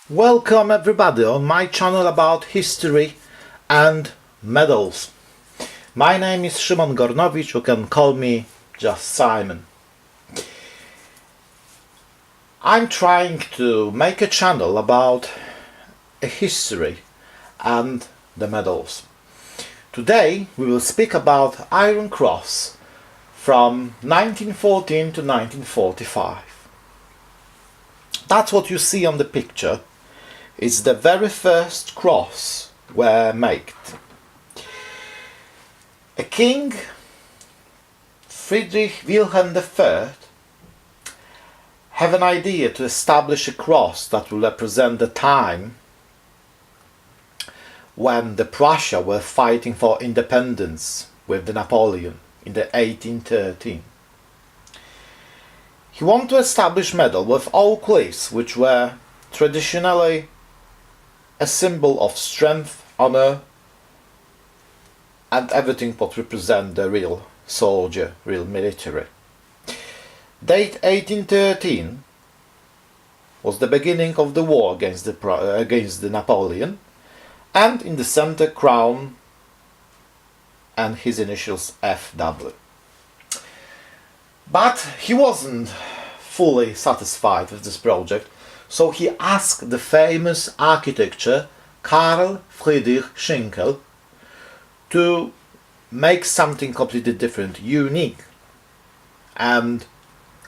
Welcome everybody on my channel about history and medals. My name is Szymon Gornowicz, you can call me just Simon. I'm trying to make a channel about a history and the medals. Today we will speak about Iron Cross from 1914 to 1945. That's what you see on the picture. It's the very first cross were made. A king, Friedrich Wilhelm III, have an idea to establish a cross that will represent the time when the Prussia were fighting for independence with the Napoleon in the 1813. He wanted to establish medal with oak leaves, which were traditionally a symbol of strength, honor, and everything what represent the real soldier, real military. Date 1813 was the beginning of the war against the Napoleon, and in the center crown and his initials FW. But he wasn't fully satisfied with this project, so he asked the famous architecture Karl Friedrich Schinkel to make something completely different, unique. And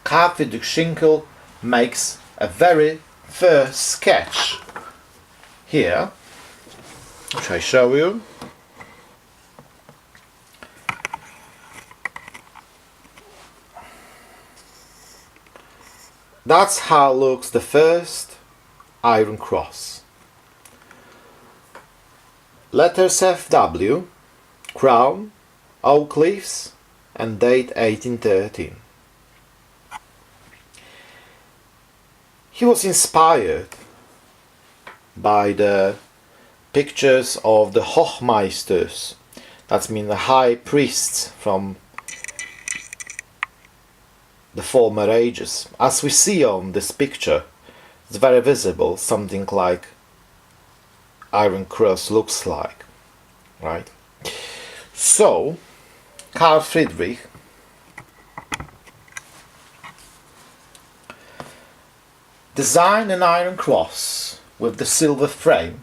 Karl Friedrich Schinkel makes a very first sketch here, which I show you. That's how looks the first Iron Cross. Letters FW, crown, oak leaves, and date 1813. He was inspired by the pictures of the Hochmeisters, that means the high priests from the former ages. As we see on this picture, it's very visible, something like Iron Cross looks like, right? So, Karl Friedrich designed an Iron Cross with the silver frame,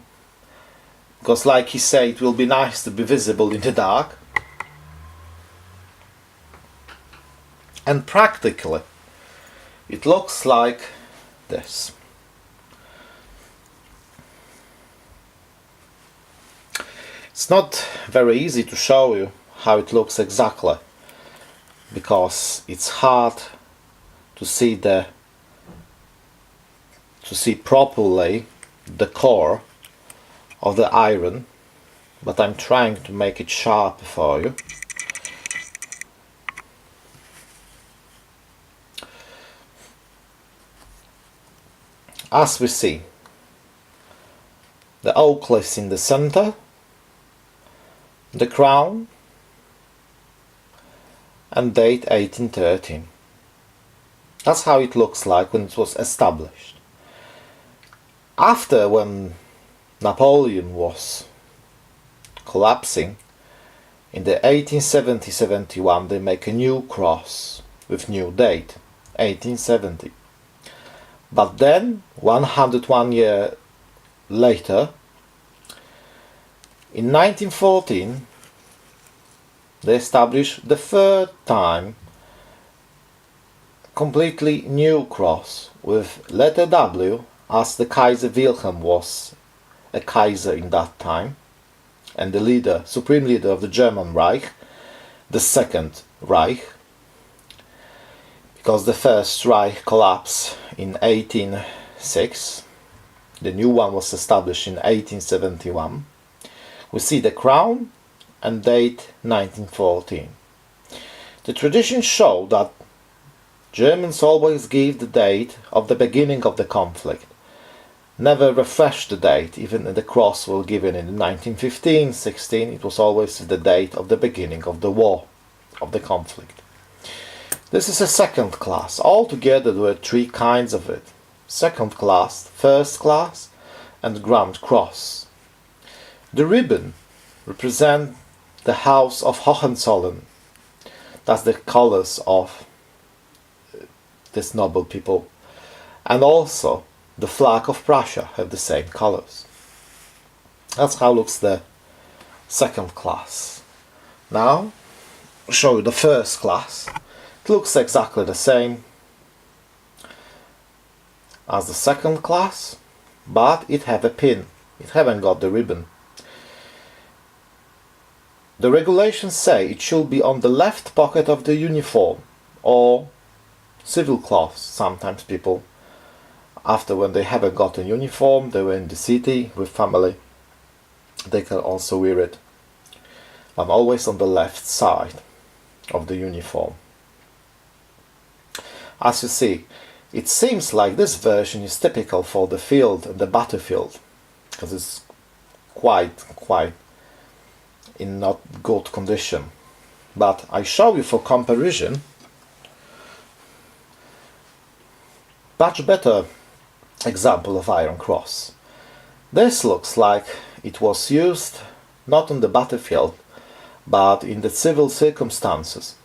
because like he said, it will be nice to be visible in the dark. And practically, it looks like this. It's not very easy to show you how it looks exactly, because it's hard to see properly the core of the iron, but I'm trying to make it sharp for you. As we see, the oak leaves in the center, the crown, and date 1813. That's how it looks like when it was established. After, when Napoleon was collapsing, in the 1870-71, they make a new cross with new date, 1870. But then, 101 years later, in 1914, they established the third time completely new cross with letter W, as the Kaiser Wilhelm was a Kaiser in that time, and the leader, supreme leader of the German Reich, the Second Reich, because the First Reich collapsed in 1806, the new one was established in 1871. We see the crown and date 1914. The traditions show that Germans always give the date of the beginning of the conflict, never refresh the date. Even the cross was given in 1915-16, it was always the date of the beginning of the war, of the conflict. This is a second class. Altogether there were three kinds of it. Second class, first class, and ground cross. The ribbon represents the House of Hohenzollern. That's the colors of this noble people. And also the flag of Prussia have the same colors. That's how looks the second class. Now I'll show you the first class. It looks exactly the same as the second class, but it have a pin. It haven't got the ribbon. The regulations say it should be on the left pocket of the uniform or civil cloths. Sometimes people, after when they haven't got a uniform, they were in the city with family, they can also wear it. I'm always on the left side of the uniform. As you see, it seems like this version is typical for the field and the battlefield, because it's quite in not good condition. But I show you for comparison much better example of Iron Cross. This looks like it was used not on the battlefield but in the civil circumstances.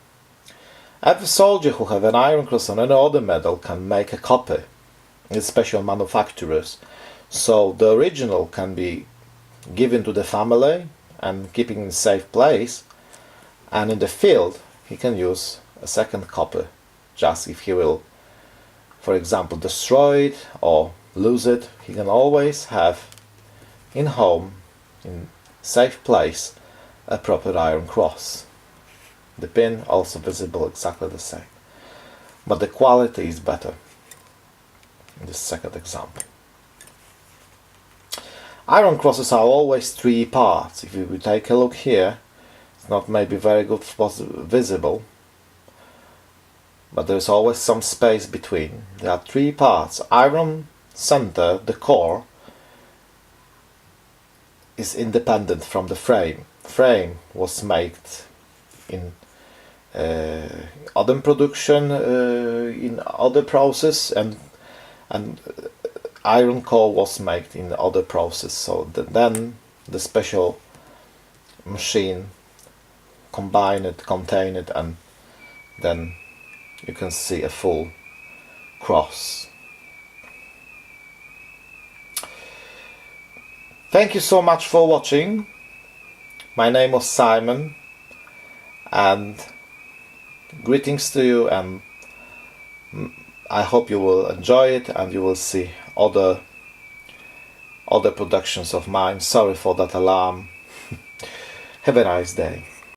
Every soldier who have an Iron Cross or any other medal can make a copy in special manufacturers, so the original can be given to the family and keeping in a safe place, and in the field he can use a second copy just if he will, for example, destroy it or lose it. He can always have in home, in safe place, a proper Iron Cross. The pin also visible exactly the same, but the quality is better in this second example. Iron Crosses are always three parts. If you take a look here, it's not maybe very good visible, but there's always some space between. There are three parts. Iron center, the core, is independent from the frame. Frame was made in other production, in other process, and iron core was made in other process. So then the special machine combine it, contain it, and then you can see a full cross. Thank you so much for watching. My name was Simon, and greetings to you, and I hope you will enjoy it and you will see other productions of mine. Sorry for that alarm. Have a nice day.